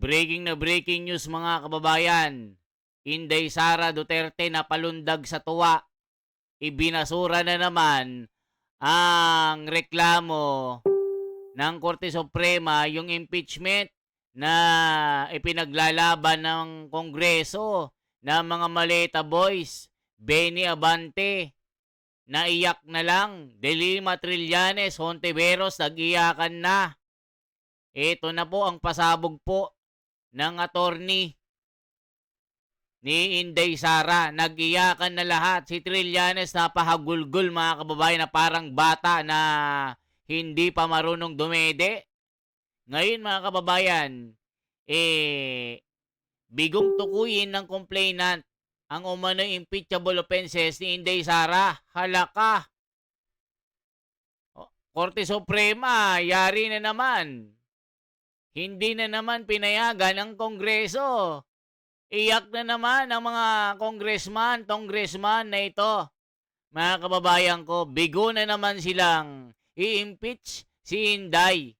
Breaking news mga kababayan. Inday Sara Duterte napalundag sa tuwa. Ibinasura na naman ang reklamo ng Korte Suprema, yung impeachment na ipinaglalaban ng Kongreso ng mga Maleta Boys. Benny Abante, naiyak na lang. Delima Trillanes, Hontiveros, nag-iyakan na. Ito na po ang pasabog po ng attorney ni Inday Sara. Nag-iyakan na lahat. Si Trillanes napahagulgol mga kababayan na parang bata na hindi pa marunong dumede. Ngayon mga kababayan, bigong tukuyin ng complainant ang umano'y impeachable offenses ni Inday Sara. Halaka. Korte Suprema, yari na naman. Hindi na naman pinayagan ng Kongreso. Iyak na naman ang mga congressman na ito. Mga kababayan ko, bigo na naman silang i-impeach si Inday.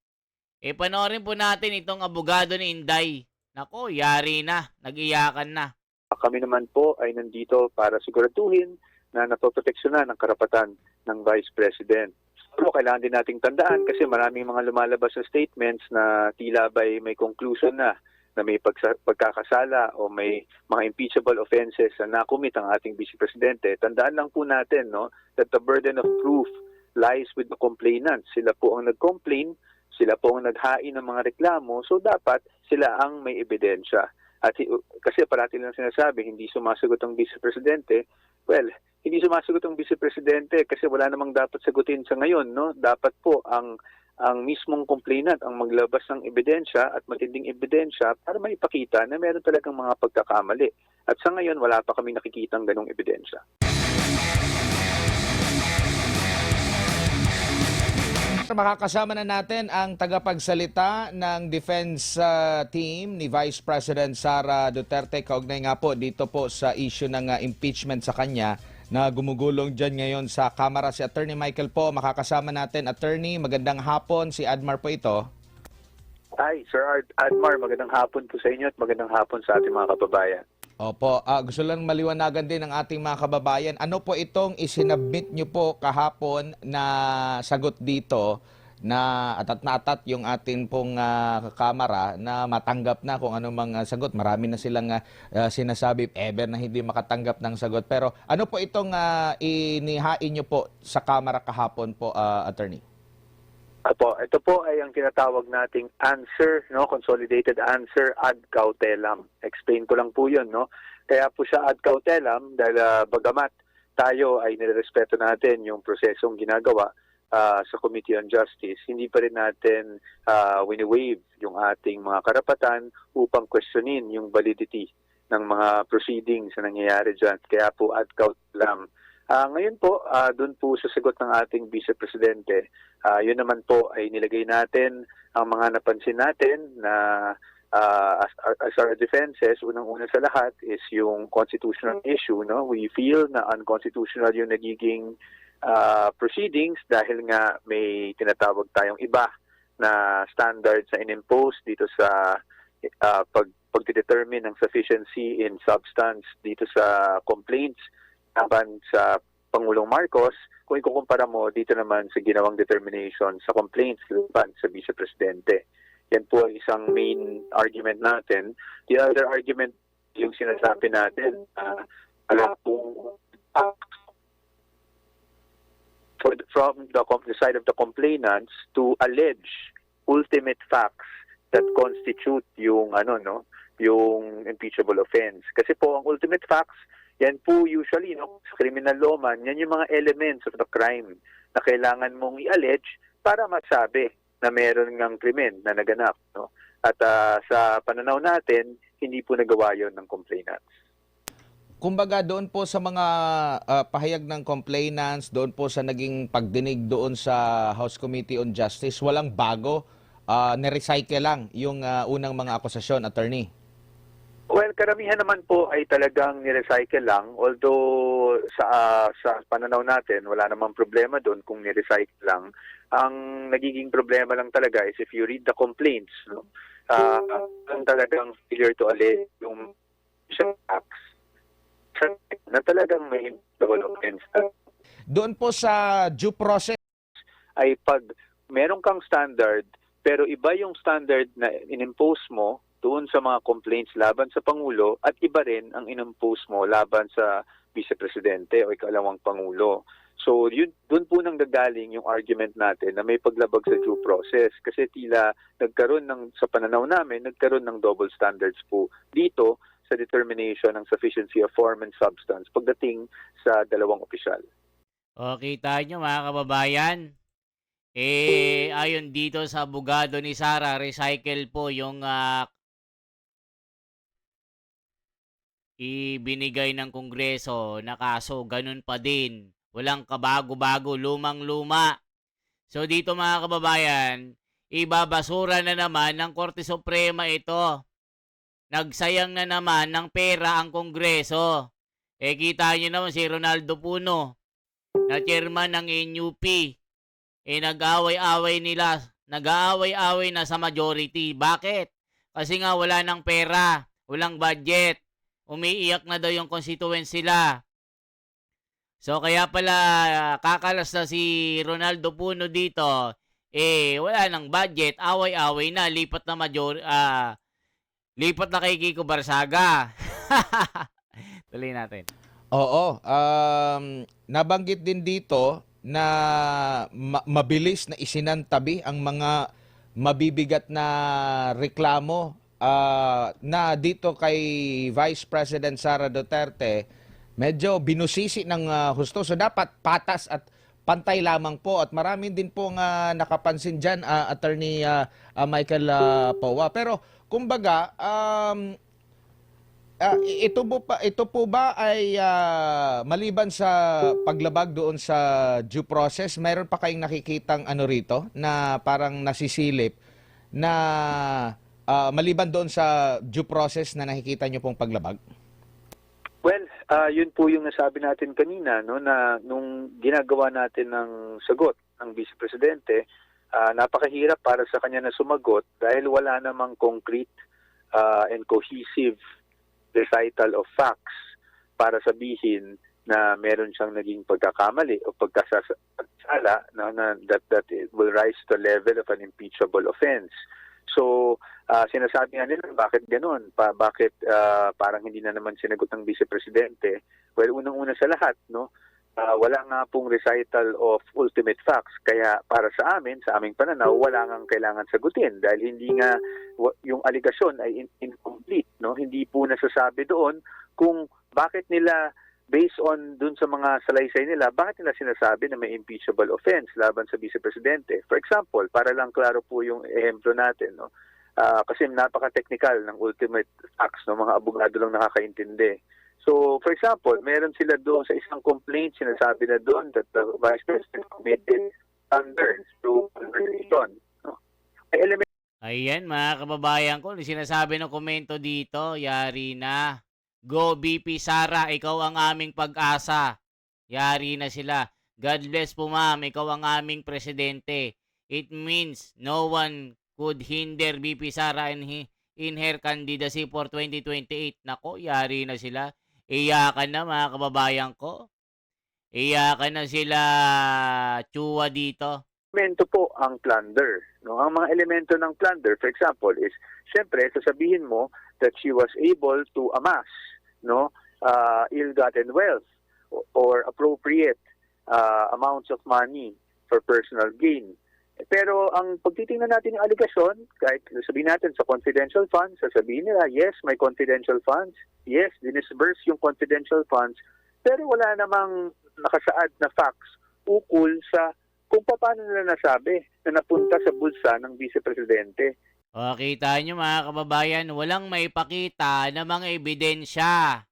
Panoorin po natin itong abogado ni Inday. Nako, yari na. Nag-iyakan na. Kami naman po ay nandito para siguraduhin na napoproteksyonan ang karapatan ng Vice President. Pero kailangan din nating tandaan kasi maraming mga lumalabas na statements na tila ba'y may conclusion na may pagkakasala o may mga impeachable offenses na nakumit ang ating Vice Presidente. Tandaan lang po natin that the burden of proof lies with the complainants. Sila po ang nag-complain, sila po ang naghain ng mga reklamo, so dapat sila ang may ebidensya. At kasi parati lang sinasabi, hindi sumasagot ang Vice Presidente. Well, hindi sumasagot ang Vice Presidente kasi wala namang dapat sagutin sa ngayon, Dapat po ang mismong complainant ang maglabas ng ebidensya at matinding ebidensya para maipakita na meron talagang mga pagkakamali. At sa ngayon, wala pa kami nakikitang ganong ebidensya. Makakasama na natin ang tagapagsalita ng defense team ni Vice President Sara Duterte. Kaugnay nga po dito po sa issue ng impeachment sa kanya na gumugulong dyan ngayon sa Kamara. Si Attorney Michael po, makakasama natin. Attorney, magandang hapon. Si Admar po ito. Hi, Sir Admar. Magandang hapon po sa inyo at magandang hapon sa ating mga kababayan. Opo, gusto lang maliwanagan din ng ating mga kababayan. Ano po itong isinabmit nyo po kahapon na sagot dito na atat yung ating pong kamara na matanggap na kung anong mga sagot. Marami na silang sinasabi ever na hindi makatanggap ng sagot. Pero ano po itong inihain nyo po sa kamara kahapon po, Attorney? Ito po ay ang tinatawag nating answer, consolidated answer ad cautelam. Explain ko lang po 'yun, Kaya po siya ad cautelam dahil bagamat tayo ay nirerespeto natin yung prosesong ginagawa sa Committee on Justice, hindi pa rin natin wini-waive yung ating mga karapatan upang questionin yung validity ng mga proceedings na nangyayari dyan. Kaya po ad cautelam. Ngayon po, doon po sa sagot ng ating Vice Presidente, yun naman po ay nilagay natin ang mga napansin natin na as our defenses, unang-una sa lahat is yung constitutional issue. We feel na unconstitutional yung nagiging proceedings dahil nga may tinatawag tayong iba na standards na in-impose dito sa pagdetermine ng sufficiency in substance dito sa complaints laban sa Pangulong Marcos, kung ikukumpara mo dito naman sa ginawang determination sa complaints laban sa Vice Presidente. Yan po ang isang main argument natin. The other argument, yung sinasabi natin, from the side of the complainants to allege ultimate facts that constitute yung yung impeachable offense. Kasi po ang ultimate facts, yan po usually, sa criminal law man, yan yung mga elements of the crime na kailangan mong i-allege para masabi na meron ngang krimen na naganap. At sa pananaw natin, hindi po nagawa yon ng complainants. Kumbaga doon po sa mga pahayag ng complainants, doon po sa naging pagdinig doon sa House Committee on Justice, walang bago, nirecycle lang yung unang mga akusasyon, Attorney. Well, karamihan naman po ay talagang nirecycle lang. Although sa pananaw natin, wala namang problema doon kung nirecycle lang. Ang nagiging problema lang talaga is if you read the complaints, ang talagang failure to allege yung acts na talagang may double offense Doon po sa due process, ay pag meron kang standard pero iba yung standard na inimpose mo doon sa mga complaints laban sa Pangulo at iba rin ang inimpose mo laban sa Vice Presidente o ikalawang Pangulo. So yun, doon po nang gagaling yung argument natin na may paglabag sa due process kasi tila nagkaroon sa pananaw namin, nagkaroon ng double standards po dito sa determination ng sufficiency of form and substance pagdating sa dalawang opisyal. O, kita nyo mga kababayan, ayon dito sa abogado ni Sara, recycle po yung ibinigay ng Kongreso na kaso. Ganun pa din. Walang kabago-bago, lumang-luma. So dito mga kababayan, ibabasura na naman ng Korte Suprema ito. Nagsayang na naman ng pera ang Kongreso. Kita nyo naman si Ronaldo Puno, na chairman ng NUP, nag-away-away na sa majority. Bakit? Kasi nga wala ng pera, walang budget, umiiyak na daw yung constituents sila. So kaya pala kakalas na si Ronaldo Puno dito, wala ng budget, away-away na, lipat na kay Kiko Barsaga. Tuloy natin. oo, nabanggit din dito na mabilis na isinantabi ang mga mabibigat na reklamo na dito kay Vice President Sara Duterte, medyo binusisi ng husto. So dapat patas at pantay lamang po at marami din po nakapansin dyan, Attorney Michael Powa. Pero kumbaga, ito po ba ay maliban sa paglabag doon sa due process, mayroon pa kayong nakikitang ano rito na parang nasisilip na maliban doon sa due process na nakikita nyo pong paglabag? Well, yun po yung nasabi natin kanina, no, na nung ginagawa natin ng sagot ng Vice Presidente, napakahirap para sa kanya na sumagot dahil wala namang concrete and cohesive recital of facts para sabihin na meron siyang naging pagkakamali o pagkasala that it will rise to the level of an impeachable offense. So, sinasabi nga nila, bakit ganun? Bakit parang hindi na naman sinagot ng Vice Presidente? Well, unang-una sa lahat, no, wala nga pong recital of ultimate facts. Kaya para sa amin, sa aming pananaw, wala nga kailangan sagutin dahil hindi nga yung aligasyon ay incomplete. No? Hindi po nasasabi doon kung bakit nila, based on dun sa mga salaysay nila, bakit nila sinasabi na may impeachable offense laban sa Vice Presidente. For example, para lang klaro po yung ehemplo natin, no? Kasi napaka-technical ng ultimate facts, no? Mga abogado lang nakakaintindi. So, for example, meron sila doon sa isang complaint, sinasabi na doon that the Vice President committed blunders through conversation. No? May element. Ayan mga kababayan ko, sinasabi ng komento dito, yari na. Go BP Sara, ikaw ang aming pag-asa. Yari na sila. God bless po ma'am, ikaw ang aming presidente. It means no one could hinder BP Sara in her candidacy for 2028. Nako, yari na sila. Iyakan na mga kababayan ko. Iyakan na sila Chua dito. Elemento po ang plunder. No? Ang mga elemento ng plunder, for example, is, syempre, sasabihin mo that she was able to amass, no, ill-gotten wealth or appropriate amounts of money for personal gain. Pero ang pagtitingnan natin yung aligasyon, kahit sabihin natin sa confidential funds, sasabihin nila, yes, may confidential funds, yes, dinisburse yung confidential funds, pero wala namang nakasaad na facts ukol sa kung paano nila nasabi na napunta sa bulsa ng Vice Presidente. O, kita nyo mga kababayan, walang maipakita na mga ebidensya.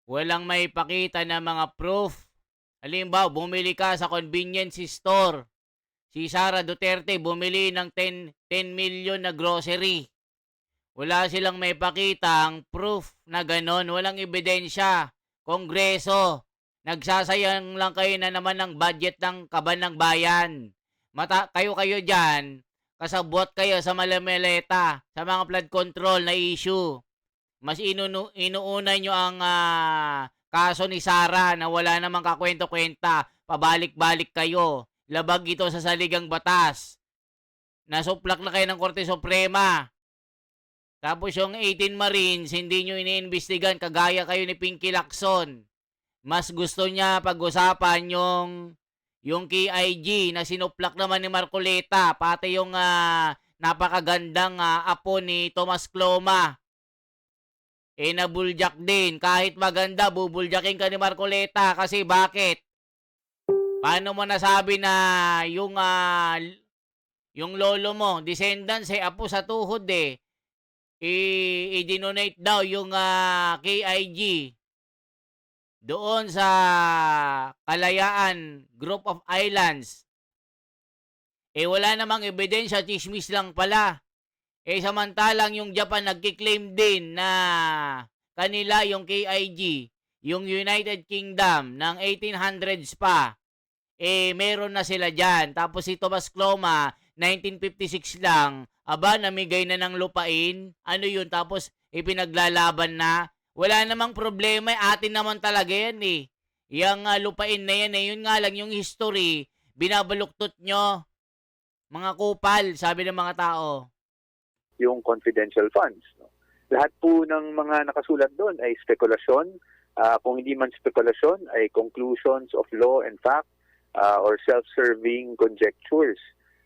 Walang maipakita na mga proof. Halimbawa, bumili ka sa convenience store. Si Sara Duterte bumili ng 10 million na grocery. Wala silang may pakitang proof na ganon. Walang ebidensya. Kongreso, nagsasayang lang kayo na naman ng budget ng kaban ng bayan. Kayo dyan, kasabwat kayo sa malameleta, sa mga flood control na issue. Mas inuuna nyo ang kaso ni Sara na wala namang kakwento-kwenta. Pabalik-balik kayo. Labag ito sa saligang batas. Nasuplak na kayo ng Korte Suprema. Tapos yung 18 Marines, hindi nyo iniimbestigan kagaya kayo ni Pinky Lacson. Mas gusto niya pag-usapan yung KIG na sinuplak naman ni Marcoleta, pati yung napakagandang apo ni Tomas Cloma. Nabuljak din. Kahit maganda, bubuljakin ka ni Marcoleta. Kasi bakit? Paano mo nasabi na yung lolo mo, descendants, apo sa tuhod i-donate daw yung KIG doon sa Kalayaan Group of Islands. Wala namang ebidensya, chismis lang pala. Samantalang yung Japan nagkiklaim din na kanila yung KIG, yung United Kingdom ng 1800s pa. Meron na sila dyan. Tapos si Tomas Cloma, 1956 lang, namigay na ng lupain. Ano yun? Tapos ipinaglalaban na. Wala namang problema, atin naman talaga yan Yung lupain na yan yun nga lang yung history, binabaluktot nyo. Mga kupal, sabi ng mga tao. Yung confidential funds. No? Lahat po ng mga nakasulat doon ay spekulasyon. Kung hindi man spekulasyon, ay conclusions of law and fact or self-serving conjectures.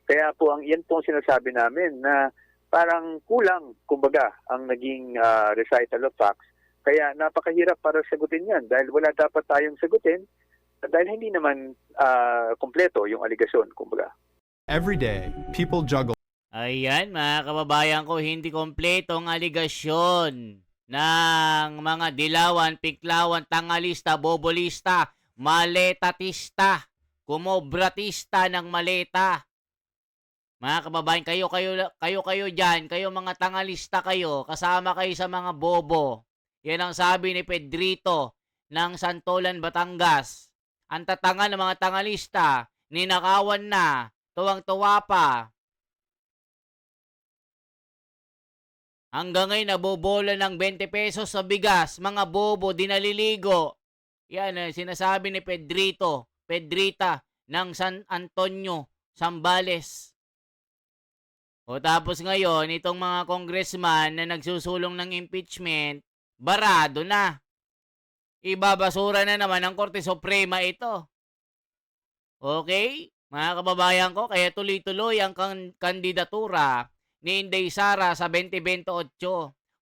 Kaya po, yan po ang sinasabi namin na parang kulang, kumbaga, ang naging recital of facts. Kaya napakahirap para sagutin yan dahil wala dapat tayong sagutin dahil hindi naman kompleto yung aligasyon, kumbaga. Every day, people juggle. Ayan, mga kababayan ko, hindi kompleto ang aligasyon ng mga dilawan, piklawan, tangalista, bobolista, maletatista, kumobratista ng maleta. Mga kababayan, kayo dyan, kayo mga tangalista kayo, kasama kayo sa mga bobo. Yan ang sabi ni Pedrito ng Santolan, Batangas. Ang tatanga ng mga tangalista, ninakawan na, tuwang-tuwa pa. Hanggang ngayon, nabobola ng 20 pesos sa bigas. Mga bobo, dinaliligo. Yan, sinasabi ni Pedrita ng San Antonio, Zambales. O tapos ngayon, itong mga congressman na nagsusulong ng impeachment, barado na. Ibabasura na naman ng Korte Suprema ito. Okay? Mga kababayan ko, kaya tuloy-tuloy ang kandidatura ni Inday Sara sa 2028.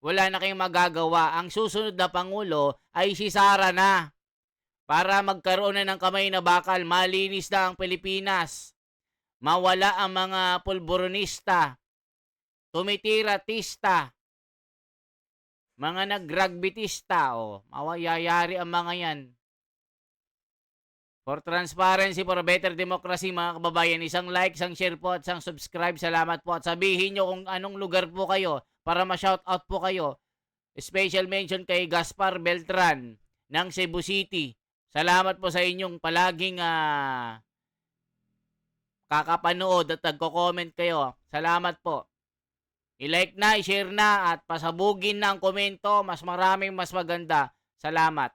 Wala na kayong magagawa. Ang susunod na Pangulo ay si Sara na. Para magkaroon na ng kamay na bakal, malinis na ang Pilipinas. Mawala ang mga pulburonista, tumitiratista, mga nagragbitista, mawayayari ang mga yan. For transparency, for better democracy, mga kababayan, isang like, isang share po at isang subscribe. Salamat po. At sabihin nyo kung anong lugar po kayo para ma-shoutout po kayo. Special mention kay Gaspar Beltran ng Cebu City. Salamat po sa inyong palaging kakapanood at nagko-comment kayo. Salamat po. I-like na, i-share na at pasabugin na ang komento. Mas maraming mas maganda. Salamat.